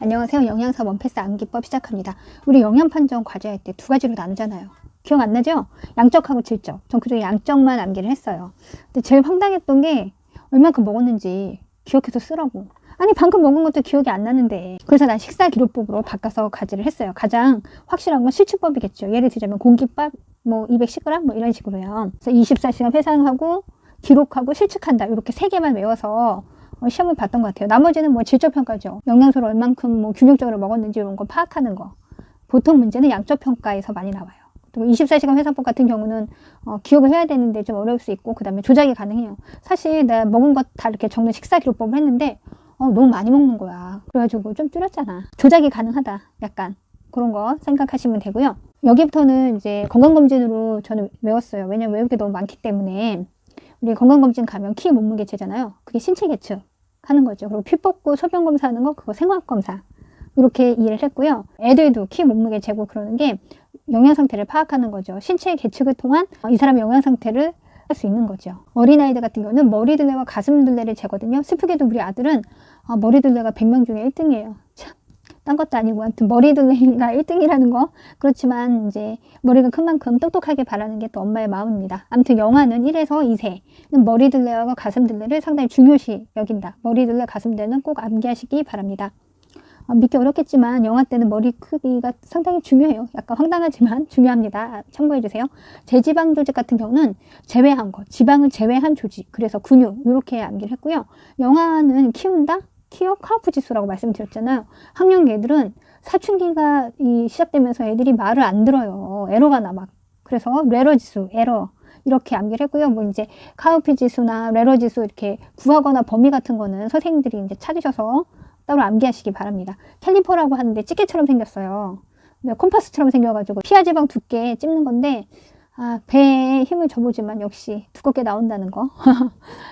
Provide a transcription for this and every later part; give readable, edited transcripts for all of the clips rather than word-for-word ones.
안녕하세요. 영양사 원패스 암기법 시작합니다. 우리 영양판정 과제할 때 두 가지로 나누잖아요. 기억 안 나죠? 양적하고 질적. 전 그중에 양적만 암기를 했어요. 근데 제일 황당했던 게 얼만큼 먹었는지 기억해서 쓰라고. 아니 방금 먹은 것도 기억이 안 나는데. 그래서 난 식사 기록법으로 바꿔서 과제를 했어요. 가장 확실한 건 실추법이겠죠. 예를 들자면 공깃밥 뭐 210g 뭐 이런 식으로요. 그래서 24시간 회상하고 기록하고 실측한다. 이렇게 세 개만 외워서 시험을 봤던 것 같아요. 나머지는 뭐 질적평가죠. 영양소를 얼만큼 뭐 균형적으로 먹었는지 이런 거 파악하는 거. 보통 문제는 양적평가에서 많이 나와요. 또 24시간 회상법 같은 경우는 기억을 해야 되는데 좀 어려울 수 있고, 그 다음에 조작이 가능해요. 사실 내가 먹은 것 다 이렇게 적는 식사 기록법을 했는데 너무 많이 먹는 거야. 그래가지고 좀 줄였잖아. 조작이 가능하다. 약간 그런 거 생각하시면 되고요. 여기부터는 이제 건강검진으로 저는 외웠어요. 왜냐면 외울 게 너무 많기 때문에. 우리 건강검진 가면 키 몸무게체잖아요. 그게 신체 계측 하는 거죠. 그리고 피 뽑고 소변 검사하는 거 그거 생화학검사. 이렇게 이해를 했고요. 애들도 키 몸무게 재고 그러는 게 영양 상태를 파악하는 거죠. 신체 계측을 통한 이 사람의 영양 상태를 할 수 있는 거죠. 어린아이들 같은 경우는 머리둘레와 가슴둘레를 재거든요. 슬프게도 우리 아들은 머리둘레가 100명 중에 1등이에요. 참, 딴 것도 아니고 아무튼 머리둘레가 1등이라는 거. 그렇지만 이제 머리가 큰 만큼 똑똑하게 바라는 게 또 엄마의 마음입니다. 아무튼 영아는 1에서 2세는 머리둘레와 가슴둘레를 상당히 중요시 여긴다. 머리둘레, 가슴둘레는 꼭 암기하시기 바랍니다. 믿기 어렵겠지만 영아 때는 머리 크기가 상당히 중요해요. 약간 황당하지만 중요합니다. 참고해주세요. 제지방 조직 같은 경우는 제외한 것, 지방을 제외한 조직, 그래서 근육 이렇게 암기를 했고요. 영아는 키운다? 키어 카우프 지수라고 말씀드렸잖아요. 학령 애들은 사춘기가 시작되면서 애들이 말을 안 들어요. 에러가 나 막. 그래서 레러 지수, 에러 이렇게 암기를 했고요. 뭐 이제 카우프 지수나 레러 지수 이렇게 구하거나 범위 같은 거는 선생님들이 이제 찾으셔서 따로 암기하시기 바랍니다. 캘리퍼라고 하는데 찌개처럼 생겼어요. 콤파스처럼 생겨가지고 피하지방 두께 찝는 건데 배에 힘을 줘보지만 역시 두껍게 나온다는 거.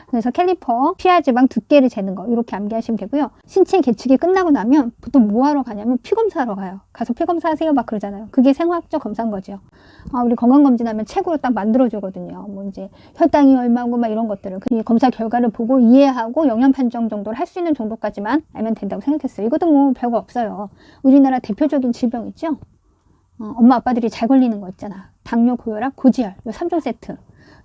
그래서 캘리퍼, 피하지방 두께를 재는 거 이렇게 암기하시면 되고요. 신체 계측이 끝나고 나면 보통 뭐 하러 가냐면 피검사하러 가요. 가서 피검사 하세요 막 그러잖아요. 그게 생화학적 검사인 거죠. 우리 건강검진하면 책으로 딱 만들어주거든요. 뭐 이제 혈당이 얼마고 막 이런 것들을 그 검사 결과를 보고 이해하고 영양 판정 정도를 할 수 있는 정도까지만 알면 된다고 생각했어요. 이것도 뭐 별거 없어요. 우리나라 대표적인 질병 있죠? 엄마 아빠들이 잘 걸리는 거 있잖아. 당뇨, 고혈압, 고지혈, 요 3종 세트.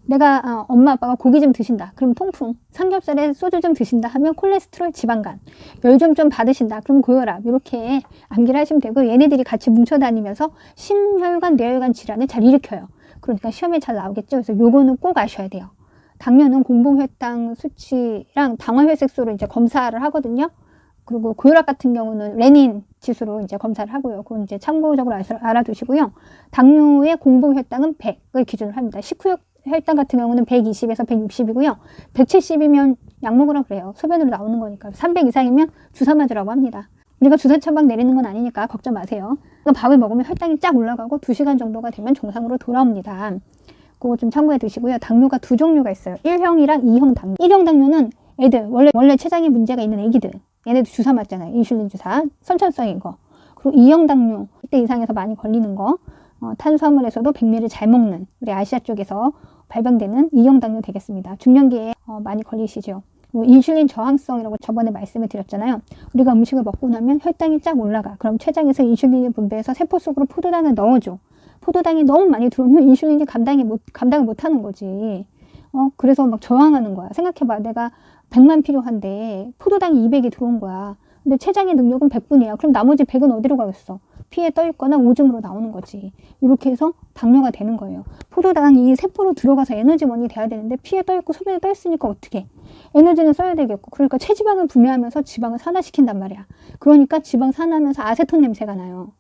내가 엄마 아빠가 고기 좀 드신다. 그럼 통풍. 삼겹살에 소주 좀 드신다 하면 콜레스테롤, 지방간. 열 좀 받으신다. 그럼 고혈압. 이렇게 암기를 하시면 되고, 얘네들이 같이 뭉쳐 다니면서 심혈관, 뇌혈관 질환을 잘 일으켜요. 그러니까 시험에 잘 나오겠죠. 그래서 요거는 꼭 아셔야 돼요. 당뇨는 공복혈당 수치랑 당화혈색소를 이제 검사를 하거든요. 그리고 고혈압 같은 경우는 레닌 지수로 이제 검사를 하고요. 그건 이제 참고적으로 알아두시고요. 당뇨의 공복혈당은 100을 기준으로 합니다. 식후혈당 같은 경우는 120에서 160이고요. 170이면 약 먹으라 그래요. 소변으로 나오는 거니까. 300 이상이면 주사 맞으라고 합니다. 우리가 주사 처방 내리는 건 아니니까 걱정 마세요. 밥을 먹으면 혈당이 쫙 올라가고 2시간 정도가 되면 정상으로 돌아옵니다. 그거 좀 참고해 두시고요. 당뇨가 두 종류가 있어요. 1형이랑 2형 당뇨. 1형 당뇨는 애들, 원래 췌장에 문제가 있는 애기들. 얘네도 주사 맞잖아요. 인슐린 주사. 선천성인 거. 그리고 2형 당뇨. 10대 이상에서 많이 걸리는 거. 탄수화물에서도 백미를 잘 먹는 우리 아시아 쪽에서 발병되는 2형 당뇨 되겠습니다. 중년기에 많이 걸리시죠. 인슐린 저항성이라고 저번에 말씀을 드렸잖아요. 우리가 음식을 먹고 나면 혈당이 쫙 올라가. 그럼 췌장에서 인슐린을 분비해서 세포 속으로 포도당을 넣어줘. 포도당이 너무 많이 들어오면 인슐린이 감당을 못 하는 거지. 그래서 막 저항하는 거야. 생각해봐. 내가 100만 필요한데 포도당이 200이 들어온 거야. 근데 췌장의 능력은 100분이야. 그럼 나머지 100은 어디로 가겠어? 피에 떠 있거나 오줌으로 나오는 거지. 이렇게 해서 당뇨가 되는 거예요. 포도당이 세포로 들어가서 에너지원이 돼야 되는데 피에 떠 있고 소변에 떠 있으니까 어떻게? 에너지는 써야 되겠고. 그러니까 체지방을 분해하면서 지방을 산화시킨단 말이야. 그러니까 지방 산화하면서 아세톤 냄새가 나요.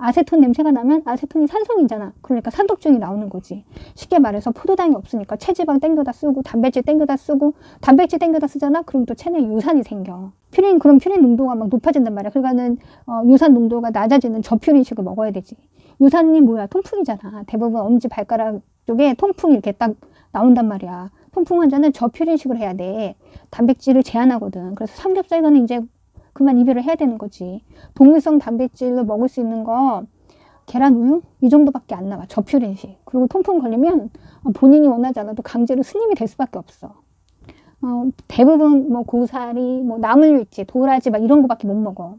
아세톤 냄새가 나면 아세톤이 산성이잖아. 그러니까 산독증이 나오는 거지. 쉽게 말해서 포도당이 없으니까 체지방 땡겨다 쓰고 단백질 땡겨다 쓰고 단백질 땡겨다 쓰잖아. 그럼 또 체내에 요산이 생겨. 그럼 퓨린 농도가 막 높아진단 말이야. 그러니까는 요산 농도가 낮아지는 저퓨린식을 먹어야 되지. 요산이 뭐야? 통풍이잖아. 대부분 엄지 발가락 쪽에 통풍이 이렇게 딱 나온단 말이야. 통풍 환자는 저퓨린식을 해야 돼. 단백질을 제한하거든. 그래서 삼겹살과는 이제 그만 이별을 해야 되는 거지. 동물성 단백질로 먹을 수 있는 거 계란, 우유 이 정도밖에 안 나와. 저퓨린식. 그리고 통풍 걸리면 본인이 원하지 않아도 강제로 스님이 될 수밖에 없어. 대부분 뭐 고사리, 뭐 나물육지, 도라지 막 이런 거밖에 못 먹어.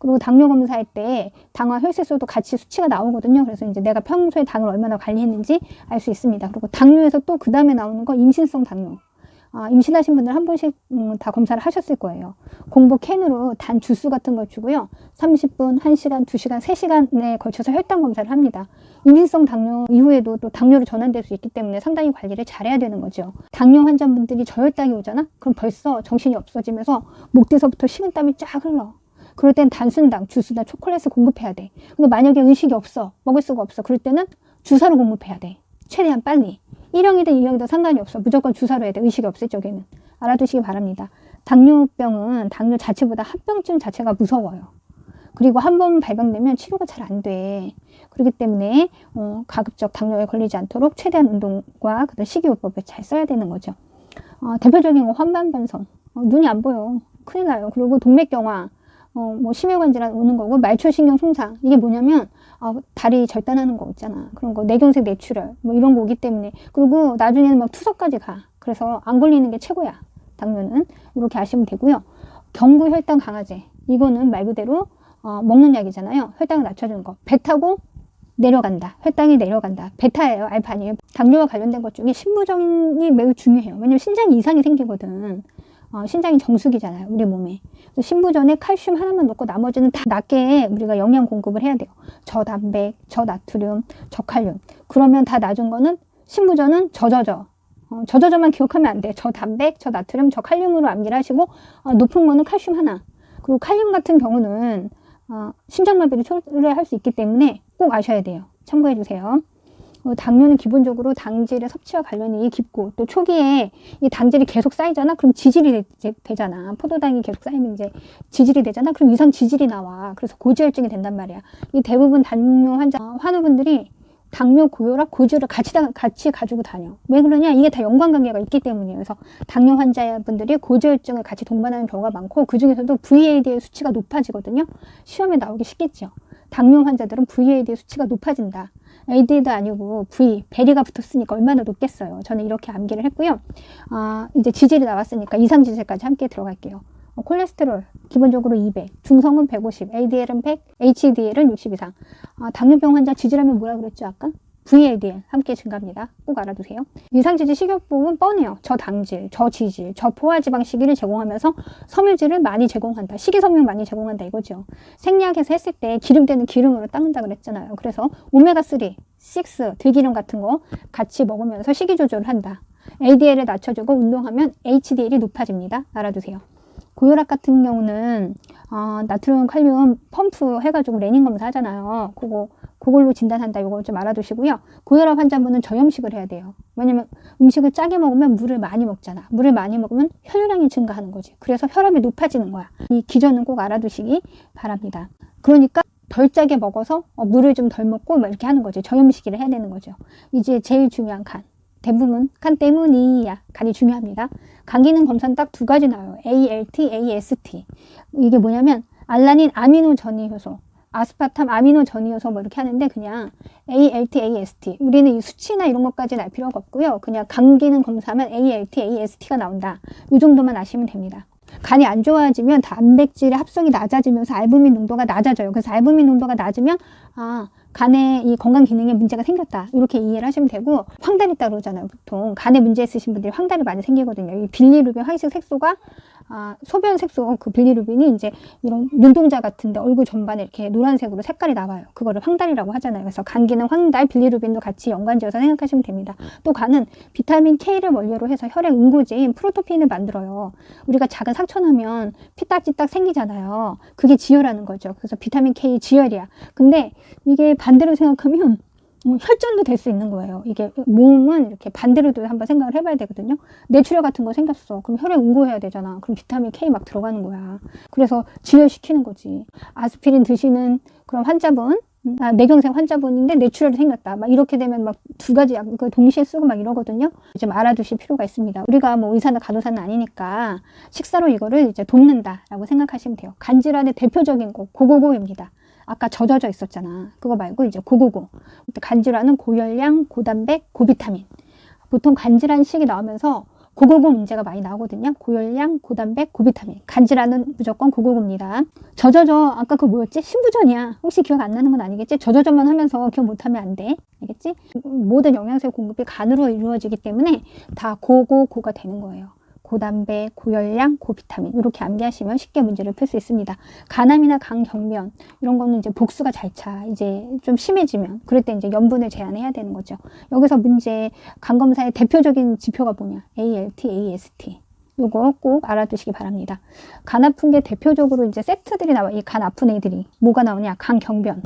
그리고 당뇨 검사할 때 당화 혈색소도 같이 수치가 나오거든요. 그래서 이제 내가 평소에 당을 얼마나 관리했는지 알 수 있습니다. 그리고 당뇨에서 또 그 다음에 나오는 거 임신성 당뇨. 임신하신 분들 한 번씩 다 검사를 하셨을 거예요. 공복 캔으로 단 주스 같은 걸 주고요. 30분, 1시간, 2시간, 3시간에 걸쳐서 혈당 검사를 합니다. 임신성 당뇨 이후에도 또 당뇨로 전환될 수 있기 때문에 상당히 관리를 잘해야 되는 거죠. 당뇨 환자분들이 저혈당이 오잖아? 그럼 벌써 정신이 없어지면서 목 뒤서부터 식은땀이 쫙 흘러. 그럴 땐 단순당, 주스나 초콜릿을 공급해야 돼. 근데 만약에 의식이 없어, 먹을 수가 없어. 그럴 때는 주사로 공급해야 돼. 최대한 빨리. 1형이든 2형이든 상관이 없어. 무조건 주사로 해야 돼. 의식이 없을 적에는. 알아두시기 바랍니다. 당뇨병은 당뇨 자체보다 합병증 자체가 무서워요. 그리고 한 번 발병되면 치료가 잘 안 돼. 그렇기 때문에 가급적 당뇨에 걸리지 않도록 최대한 운동과 그다음 식이요법을 잘 써야 되는 거죠. 대표적인 거 환반변성. 눈이 안 보여. 큰일 나요. 그리고 동맥경화. 뭐 심혈관 질환 오는 거고, 말초신경 손상. 이게 뭐냐면 다리 절단하는 거 있잖아. 그런 거 뇌경색 뇌출혈 뭐 이런 거 오기 때문에. 그리고 나중에는 막 투석까지 가. 그래서 안 걸리는 게 최고야. 당뇨는 이렇게 아시면 되고요. 경구 혈당 강화제. 이거는 말 그대로 먹는 약이잖아요. 혈당을 낮춰주는 거. 배 타고 내려간다. 혈당이 내려간다. 베타예요. 알파 아니에요. 당뇨와 관련된 것 중에 신부전이 매우 중요해요. 왜냐면 신장 이상이 생기거든. 신장이 정수기잖아요. 우리 몸에. 신부전에 칼슘 하나만 넣고 나머지는 다 낮게 우리가 영양 공급을 해야 돼요. 저단백, 저나트륨, 저칼륨. 그러면 다 낮은 거는 신부전은 저저저만 기억하면 안 돼. 저단백, 저나트륨, 저칼륨으로 암기를 하시고, 높은 거는 칼슘 하나. 그리고 칼륨 같은 경우는 심장마비를 초래할 수 있기 때문에 꼭 아셔야 돼요. 참고해 주세요. 당뇨는 기본적으로 당질의 섭취와 관련이 깊고, 또 초기에 이 당질이 계속 쌓이잖아? 그럼 지질이 되잖아. 포도당이 계속 쌓이면 이제 지질이 되잖아? 그럼 이상 지질이 나와. 그래서 고지혈증이 된단 말이야. 이 대부분 당뇨 환우분들이 당뇨, 고혈압, 고지혈을 같이 가지고 다녀. 왜 그러냐? 이게 다 연관관계가 있기 때문이에요. 그래서 당뇨 환자분들이 고지혈증을 같이 동반하는 경우가 많고, 그 중에서도 VAD의 수치가 높아지거든요. 시험에 나오기 쉽겠죠. 당뇨 환자들은 VAD의 수치가 높아진다. AD도 아니고 베리가 붙었으니까 얼마나 높겠어요. 저는 이렇게 암기를 했고요. 이제 지질이 나왔으니까 이상 지질까지 함께 들어갈게요. 콜레스테롤 기본적으로 200, 중성은 150, ADL은 100, HDL은 60 이상. 당뇨병 환자 지질하면 뭐라 그랬죠 아까? VADL 함께 증가합니다. 꼭 알아두세요. 이상지질 식이요법은 뻔해요. 저당질, 저지질, 저포화지방 식이를 제공하면서 섬유질을 많이 제공한다. 식이섬유 많이 제공한다 이거죠. 생리학에서 했을 때 기름 때는 기름으로 닦는다 그랬잖아요. 그래서 오메가3, 6, 들기름 같은 거 같이 먹으면서 식이 조절을 한다. ADL을 낮춰주고 운동하면 HDL이 높아집니다. 알아두세요. 고혈압 같은 경우는 나트륨, 칼륨 펌프 해가지고 레닌 검사 하잖아요. 그걸로 진단한다. 이거 좀 알아두시고요. 고혈압 환자분은 저염식을 해야 돼요. 왜냐면 음식을 짜게 먹으면 물을 많이 먹잖아. 물을 많이 먹으면 혈류량이 증가하는 거지. 그래서 혈압이 높아지는 거야. 이 기전은 꼭 알아두시기 바랍니다. 그러니까 덜 짜게 먹어서 물을 좀 덜 먹고 뭐 이렇게 하는 거죠. 저염식을 해야 되는 거죠. 이제 제일 중요한 간. 대부분 간 때문이야. 간이 중요합니다. 간 기능 검사는 딱 두 가지 나와요. ALT, AST. 이게 뭐냐면 알라닌 아미노 전이 효소, 아스파탐 아미노 전이 효소 뭐 이렇게 하는데 그냥 ALT, AST. 우리는 이 수치나 이런 것까지는 알 필요가 없고요. 그냥 간 기능 검사하면 ALT, AST가 나온다. 이 정도만 아시면 됩니다. 간이 안 좋아지면 단백질의 합성이 낮아지면서 알부민 농도가 낮아져요. 그래서 알부민 농도가 낮으면 간에 이 건강 기능에 문제가 생겼다. 이렇게 이해를 하시면 되고, 황달이 있다 그러잖아요. 보통 간에 문제 있으신 분들이 황달이 많이 생기거든요. 이 빌리루빈 화이색 색소가 소변 색소, 그 빌리루빈이 이제 이런 눈동자 같은데 얼굴 전반에 이렇게 노란색으로 색깔이 나와요. 그거를 황달이라고 하잖아요. 그래서 간 기능 황달, 빌리루빈도 같이 연관지어서 생각하시면 됩니다. 또 간은 비타민 K를 원료로 해서 혈액 응고제인 프로토핀을 만들어요. 우리가 작은 상처 나면 피딱지딱 생기잖아요. 그게 지혈하는 거죠. 그래서 비타민 K 지혈이야. 근데 이게 반대로 생각하면 혈전도 될 수 있는 거예요. 이게 몸은 이렇게 반대로도 한번 생각을 해봐야 되거든요. 뇌출혈 같은 거 생겼어. 그럼 혈액 응고해야 되잖아. 그럼 비타민 K 막 들어가는 거야. 그래서 지혈시키는 거지. 아스피린 드시는 그런 환자분, 뇌경색 환자분인데 뇌출혈이 생겼다. 막 이렇게 되면 막 두 가지 약 동시에 쓰고 막 이러거든요. 좀 알아두실 필요가 있습니다. 우리가 뭐 의사나 간호사는 아니니까 식사로 이거를 이제 돕는다라고 생각하시면 돼요. 간 질환의 대표적인 거 고고고입니다. 아까 젖어져 있었잖아. 그거 말고 이제 고고고. 간질환은 고열량, 고단백, 고비타민. 보통 간질환식이 나오면서 고고고 문제가 많이 나오거든요. 고열량, 고단백, 고비타민. 간질환은 무조건 고고고입니다. 저저저 아까 그 뭐였지? 신부전이야. 혹시 기억 안 나는 건 아니겠지? 저저저만 하면서 기억 못하면 안 돼. 알겠지? 모든 영양소의 공급이 간으로 이루어지기 때문에 다 고고고가 되는 거예요. 고단백, 고열량, 고비타민 이렇게 암기하시면 쉽게 문제를 풀 수 있습니다. 간암이나 간경변 이런 거는 이제 복수가 잘 차. 이제 좀 심해지면 그럴 때 이제 염분을 제한해야 되는 거죠. 여기서 문제 간 검사의 대표적인 지표가 뭐냐? ALT, AST. 요거 꼭 알아두시기 바랍니다. 간 아픈 게 대표적으로 이제 세트들이 나와. 이 간 아픈 애들이 뭐가 나오냐? 간경변.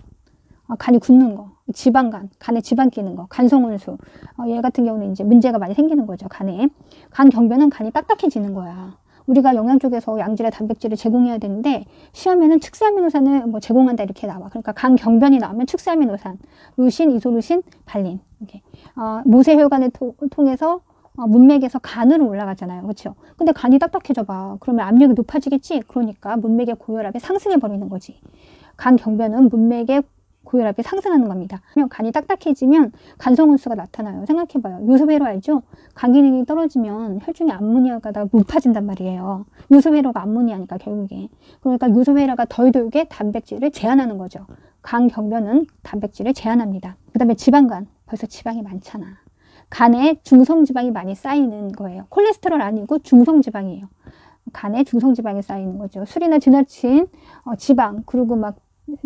간이 굳는 거, 지방간, 간에 지방 끼는 거, 간송운수. 얘 같은 경우는 이제 문제가 많이 생기는 거죠, 간에. 간 경변은 간이 딱딱해지는 거야. 우리가 영양 쪽에서 양질의 단백질을 제공해야 되는데 시험에는 축사아미노산을 뭐 제공한다 이렇게 나와. 그러니까 간 경변이 나오면 축사아미노산, 루신, 이소루신, 발린. 이렇게. 모세혈관을 통해서 문맥에서 간으로 올라가잖아요. 그렇죠? 근데 간이 딱딱해져 봐. 그러면 압력이 높아지겠지? 그러니까 문맥의 고혈압이 상승해 버리는 거지. 간 경변은 문맥의 고혈압이 상승하는 겁니다. 간이 딱딱해지면 간성운수가 나타나요. 생각해봐요. 요소회로 알죠? 간 기능이 떨어지면 혈중의 암모니아가 높아진단 말이에요. 요소회로가 암모니아니까 결국에. 그러니까 요소회로가 덜 돌게 단백질을 제한하는 거죠. 간 경변은 단백질을 제한합니다. 그 다음에 지방간. 벌써 지방이 많잖아. 간에 중성지방이 많이 쌓이는 거예요. 콜레스테롤 아니고 중성지방이에요. 간에 중성지방이 쌓이는 거죠. 술이나 지나친 지방 그리고 막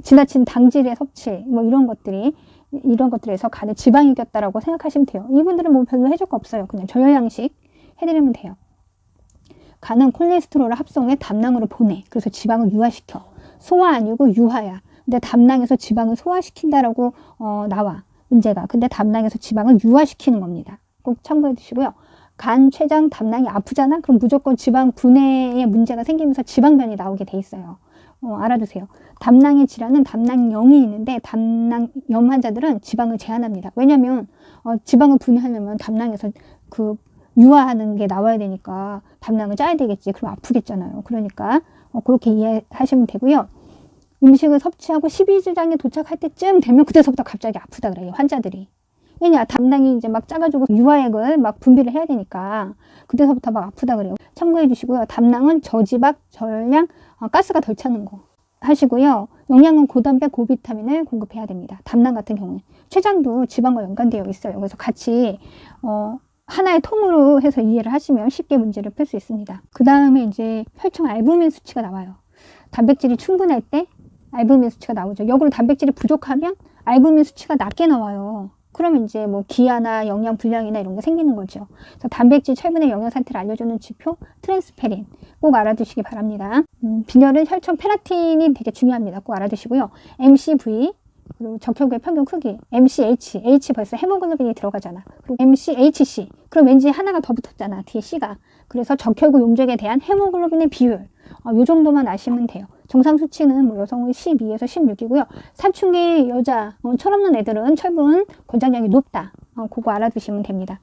지나친 당질의 섭취 뭐 이런 것들에서 간에 지방이 꼈다라고 생각하시면 돼요. 이분들은 뭐 별로 해줄 거 없어요. 그냥 저혈양식 해드리면 돼요. 간은 콜레스테롤을 합성해 담낭으로 보내. 그래서 지방을 유화시켜. 소화 아니고 유화야. 근데 담낭에서 지방을 소화시킨다라고 나와 문제가. 근데 담낭에서 지방을 유화시키는 겁니다. 꼭 참고해 두시고요. 간, 췌장, 담낭이 아프잖아? 그럼 무조건 지방 분해에 문제가 생기면서 지방변이 나오게 돼 있어요. 알아두세요. 담낭의 질환은 담낭염이 있는데 담낭염 환자들은 지방을 제한합니다. 왜냐면 지방을 분해하려면 담낭에서 그 유화하는 게 나와야 되니까 담낭을 짜야 되겠지. 그럼 아프겠잖아요. 그러니까 그렇게 이해하시면 되고요. 음식을 섭취하고 12주장에 도착할 때쯤 되면 그때서부터 갑자기 아프다 그래요. 환자들이. 왜냐? 담낭이 이제 막 짜가지고 유화액을 막 분비를 해야 되니까 그때서부터 막 아프다 그래요. 참고해 주시고요. 담낭은 저지방, 저혈량, 가스가 덜 차는 거 하시고요. 영양은 고단백, 고비타민을 공급해야 됩니다. 담낭 같은 경우는. 췌장도 지방과 연관되어 있어요. 그래서 같이 하나의 통으로 해서 이해를 하시면 쉽게 문제를 풀 수 있습니다. 그 다음에 이제 혈청 알부민 수치가 나와요. 단백질이 충분할 때 알부민 수치가 나오죠. 역으로 단백질이 부족하면 알부민 수치가 낮게 나와요. 그러면 이제 뭐 기아나 영양 불량이나 이런 게 생기는 거죠. 그래서 단백질, 철분의 영양 상태를 알려주는 지표 트랜스페린 꼭 알아두시기 바랍니다. 빈혈은 혈청 페라틴이 되게 중요합니다. 꼭 알아두시고요. MCV 그리고 적혈구의 평균 크기, MCH, H 벌써 헤모글로빈이 들어가잖아. 그리고 MCHC, 그럼 왠지 하나가 더 붙었잖아. 뒤에 C가. 그래서 적혈구 용적에 대한 헤모글로빈의 비율, 요 정도만 아시면 돼요. 정상 수치는 뭐 여성은 12에서 16이고요. 사춘기 여자, 철없는 애들은 철분 권장량이 높다. 그거 알아두시면 됩니다.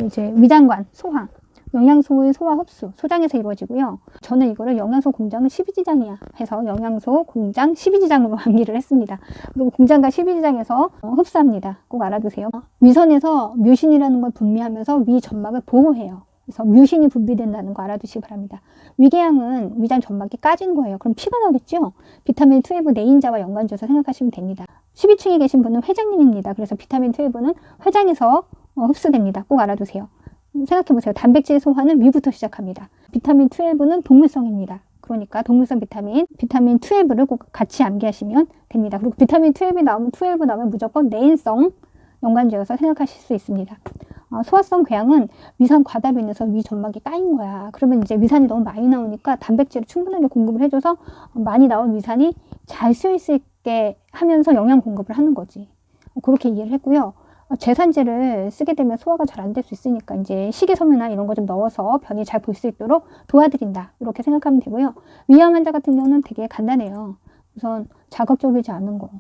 이제 위장관, 소화. 영양소의 소화 흡수, 소장에서 이루어지고요. 저는 이거를 영양소 공장은 12지장이야 해서 영양소 공장 12지장으로 암기를 했습니다. 그리고 공장과 12지장에서 흡수합니다. 꼭 알아두세요. 위선에서 뮤신이라는 걸 분비하면서 위 점막을 보호해요. 그래서 뮤신이 분비된다는 거 알아두시기 바랍니다. 위궤양은 위장 점막이 까진 거예요. 그럼 피가 나겠죠? 비타민 12 내인자와 연관져서 생각하시면 됩니다. 12층에 계신 분은 회장님입니다. 그래서 비타민 12는 회장에서 흡수됩니다. 꼭 알아두세요. 생각해보세요. 단백질 소화는 위부터 시작합니다. 비타민 12는 동물성입니다. 그러니까 동물성 비타민 12를 꼭 같이 암기하시면 됩니다. 그리고 비타민 12 나오면 무조건 내인성 연관지어서 생각하실 수 있습니다. 소화성 궤양은 위산 과다로 인해서 위 점막이 까인 거야. 그러면 이제 위산이 너무 많이 나오니까 단백질을 충분하게 공급을 해줘서 많이 나온 위산이 잘 쓰일 수 있게 하면서 영양 공급을 하는 거지. 그렇게 이해를 했고요. 제산제를 쓰게 되면 소화가 잘 안 될 수 있으니까 이제 식이섬유나 이런 거 좀 넣어서 변이 잘 볼 수 있도록 도와드린다. 이렇게 생각하면 되고요. 위암 환자 같은 경우는 되게 간단해요. 우선 자극적이지 않은 거.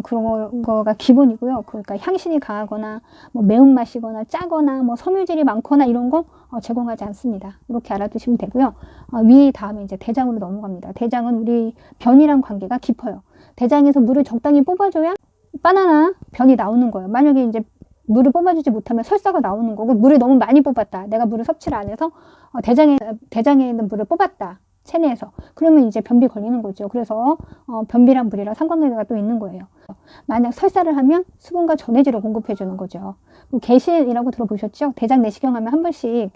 그런 거가 기본이고요. 그러니까 향신이 강하거나 뭐 매운맛이거나 짜거나 뭐 섬유질이 많거나 이런 거 제공하지 않습니다. 이렇게 알아두시면 되고요. 위 다음에 이제 대장으로 넘어갑니다. 대장은 우리 변이랑 관계가 깊어요. 대장에서 물을 적당히 뽑아줘야 바나나 변이 나오는 거예요. 만약에 이제 물을 뽑아주지 못하면 설사가 나오는 거고, 물을 너무 많이 뽑았다. 내가 물을 섭취를 안 해서 대장에 있는 물을 뽑았다. 체내에서. 그러면 이제 변비 걸리는 거죠. 그래서 변비랑 물이랑 상관관계가 또 있는 거예요. 만약 설사를 하면 수분과 전해질을 공급해 주는 거죠. 개실이라고 들어보셨죠? 대장 내시경 하면 한 번씩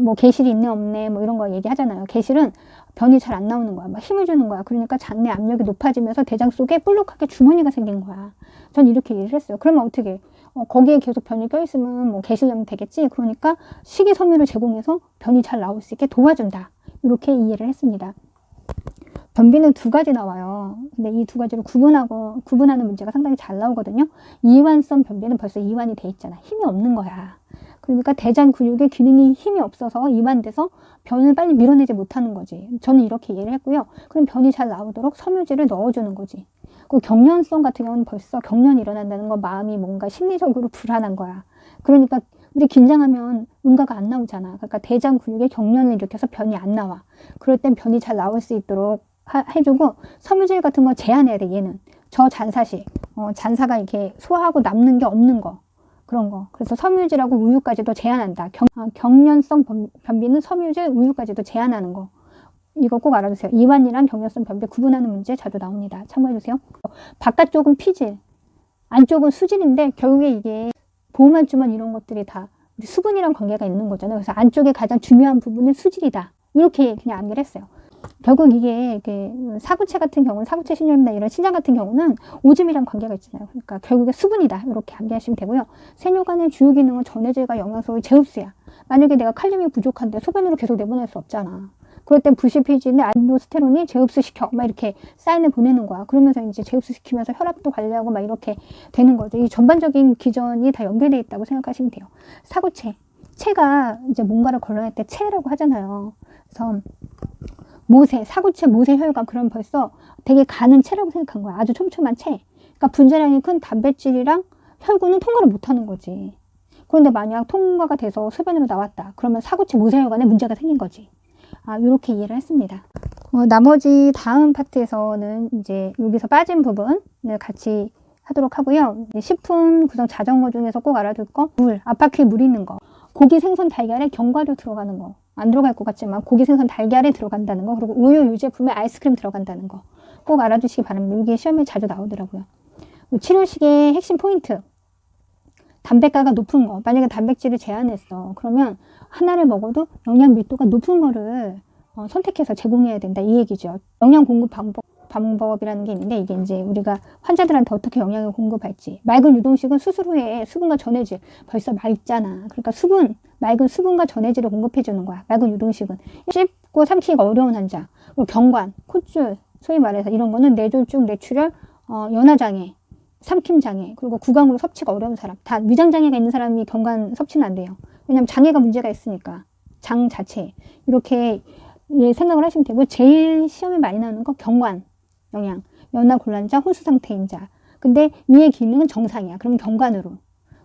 뭐 개실이 있네 없네 뭐 이런 거 얘기하잖아요. 개실은 변이 잘 안 나오는 거야. 막 힘을 주는 거야. 그러니까 장내 압력이 높아지면서 대장 속에 볼록하게 주머니가 생긴 거야. 전 이렇게 이해를 했어요. 그러면 어떻게 거기에 계속 변이 껴있으면 뭐 개실염이 되겠지. 그러니까 식이섬유를 제공해서 변이 잘 나올 수 있게 도와준다. 이렇게 이해를 했습니다. 변비는 두 가지 나와요. 근데 이 두 가지를 구분하는 문제가 상당히 잘 나오거든요. 이완성 변비는 벌써 이완이 돼 있잖아. 힘이 없는 거야. 그러니까 대장 근육의 기능이 힘이 없어서 이완돼서 변을 빨리 밀어내지 못하는 거지. 저는 이렇게 이해를 했고요. 그럼 변이 잘 나오도록 섬유질을 넣어주는 거지. 그 경련성 같은 경우는 벌써 경련이 일어난다는 건 마음이 뭔가 심리적으로 불안한 거야. 그러니까 우리 긴장하면 응가가 안 나오잖아. 그러니까 대장 근육에 경련을 일으켜서 변이 안 나와. 그럴 땐 변이 잘 나올 수 있도록 해주고, 섬유질 같은 거 제한해야 돼. 얘는 저잔사식, 잔사가 이렇게 소화하고 남는 게 없는 거, 그런 거. 그래서 섬유질하고 우유까지도 제한한다. 경련성 변비는 섬유질, 우유까지도 제한하는 거. 이거 꼭 알아두세요. 이완이랑 경련성 변비 구분하는 문제 자주 나옵니다. 참고해주세요. 바깥쪽은 피질, 안쪽은 수질인데 결국에 이게 보호막주만 이런 것들이 다 우리 수분이랑 관계가 있는 거잖아요. 그래서 안쪽에 가장 중요한 부분은 수질이다. 이렇게 그냥 암기를 했어요. 결국 이게 사구체 같은 경우는, 사구체 신혈이나 이런 신장 같은 경우는 오줌이랑 관계가 있잖아요. 그러니까 결국에 수분이다. 이렇게 암기하시면 되고요. 세뇨간의 주요 기능은 전해질과 영양소의 제흡수야. 만약에 내가 칼륨이 부족한데 소변으로 계속 내보낼 수 없잖아. 그럴 땐 부실피질인데 알도스테론이 제흡수시켜 막 이렇게 사인을 보내는 거야. 그러면서 이제 제흡수시키면서 혈압도 관리하고 막 이렇게 되는 거죠. 이 전반적인 기전이 다 연결되어 있다고 생각하시면 돼요. 사구체, 체가 이제 뭔가를 걸러낼 때 체라고 하잖아요. 그래서 모세, 사구체, 모세혈관, 그럼 벌써 되게 가는 체라고 생각한 거야. 아주 촘촘한 체. 그러니까 분자량이 큰 단백질이랑 혈구는 통과를 못하는 거지. 그런데 만약 통과가 돼서 소변으로 나왔다. 그러면 사구체, 모세혈관에 문제가 생긴 거지. 이렇게 이해를 했습니다. 나머지 다음 파트에서는 이제 여기서 빠진 부분을 같이 하도록 하고요. 식품 구성 자전거 중에서 꼭 알아둘 거, 물, 앞바퀴에 물 있는 거, 고기, 생선, 달걀에 견과류 들어가는 거, 안 들어갈 것 같지만 고기, 생선, 달걀에 들어간다는 거, 그리고 우유, 유제품에 아이스크림 들어간다는 거 꼭 알아두시기 바랍니다. 이게 시험에 자주 나오더라고요. 치료식의 핵심 포인트, 담백가가 높은 거. 만약에 단백질을 제한했어. 그러면 하나를 먹어도 영양 밀도가 높은 거를 선택해서 제공해야 된다. 이 얘기죠. 영양 공급 방법이라는 게 있는데, 이게 이제 우리가 환자들한테 어떻게 영양을 공급할지. 맑은 유동식은 수술 후에 수분과 전해질, 벌써 맑잖아. 그러니까 맑은 수분과 전해질을 공급해 주는 거야. 맑은 유동식은. 씹고 삼키기가 어려운 환자, 그리고 경관, 콧줄, 소위 말해서 이런 거는 뇌졸중, 뇌출혈, 연화장애, 삼킴장애, 그리고 구강으로 섭취가 어려운 사람, 다 위장장애가 있는 사람이 경관 섭취는 안 돼요. 왜냐하면 장애가 문제가 있으니까. 장 자체. 이렇게 생각을 하시면 되고, 제일 시험에 많이 나오는 거 경관 영양, 연화곤란자, 혼수상태인 자. 근데 위의 기능은 정상이야. 그럼 경관으로.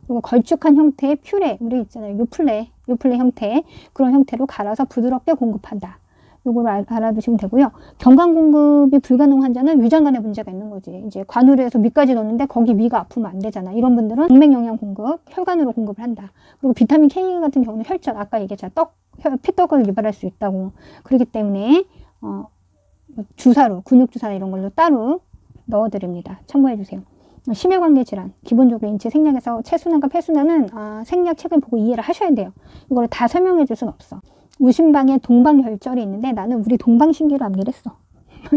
그리고 걸쭉한 형태의 퓨레, 우리 있잖아요. 요플레 형태, 그런 형태로 갈아서 부드럽게 공급한다. 요거를 알아두시면 되고요. 경관 공급이 불가능한 환자는 위장관에 문제가 있는 거지. 이제 관으로 해서 위까지 넣는데 거기 위가 아프면 안 되잖아. 이런 분들은 동맥 영양 공급, 혈관으로 공급을 한다. 그리고 비타민 K 같은 경우는 혈전, 아까 얘기했잖아. 피떡을 유발할 수 있다고. 그렇기 때문에 주사로, 근육 주사나 이런 걸로 따로 넣어드립니다. 참고해 주세요. 심혈관계 질환, 기본적으로 인체 생략에서 체순환과 폐순환은 생략 책을 보고 이해를 하셔야 돼요. 이걸 다 설명해 줄 수는 없어. 우심방에 동방혈절이 있는데 나는 우리 동방신기로 암기를 했어.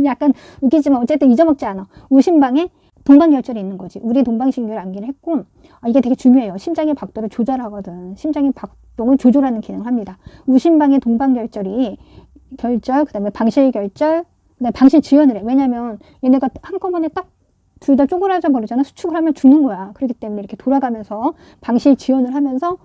약간 웃기지만 어쨌든 잊어먹지 않아. 우심방에 동방혈절이 있는 거지. 우리 동방신기를 암기를 했고, 이게 되게 중요해요. 심장의 박도를 조절하거든. 심장의 박동을 조절하는 기능을 합니다. 우심방에 동방혈절이 결절, 그 다음에 방실결절, 그 다음에 방실지연을 해. 왜냐면 얘네가 한꺼번에 딱 둘 다 쪼그라져 버리잖아. 수축을 하면 죽는 거야. 그렇기 때문에 이렇게 돌아가면서 방실지연을 하면서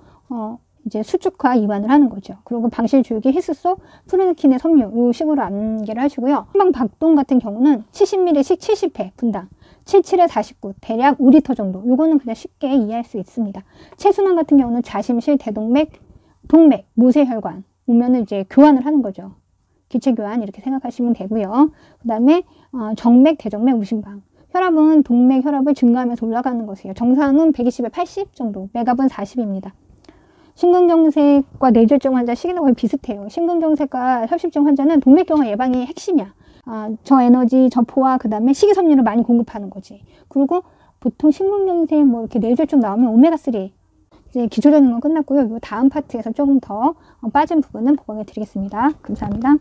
이제 수축과 이완을 하는 거죠. 그리고 방실줄기, 히스소, 프르니킨의 섬유, 이 식으로 암기를 하시고요. 심방박동 같은 경우는 70ml씩 70회 분당, 77에 49, 대략 5리터 정도. 이거는 그냥 쉽게 이해할 수 있습니다. 체순환 같은 경우는 좌심실, 대동맥, 동맥, 모세혈관 오면은 이제 교환을 하는 거죠. 기체 교환 이렇게 생각하시면 되고요. 그 다음에 정맥, 대정맥, 우심방. 혈압은 동맥 혈압을 증가하면서 올라가는 것이에요. 정상은 120에 80 정도, 맥압은 40입니다. 심근경색과 뇌졸중 환자 시기는 거의 비슷해요. 심근경색과 협심증 환자는 동맥경화 예방이 핵심이야. 저에너지, 저포화, 그 다음에 식이섬유를 많이 공급하는 거지. 그리고 보통 심근경색, 뭐 이렇게 뇌졸중 나오면 오메가3 이제 기초적인 건 끝났고요. 이 다음 파트에서 조금 더 빠진 부분은 보강해 드리겠습니다. 감사합니다.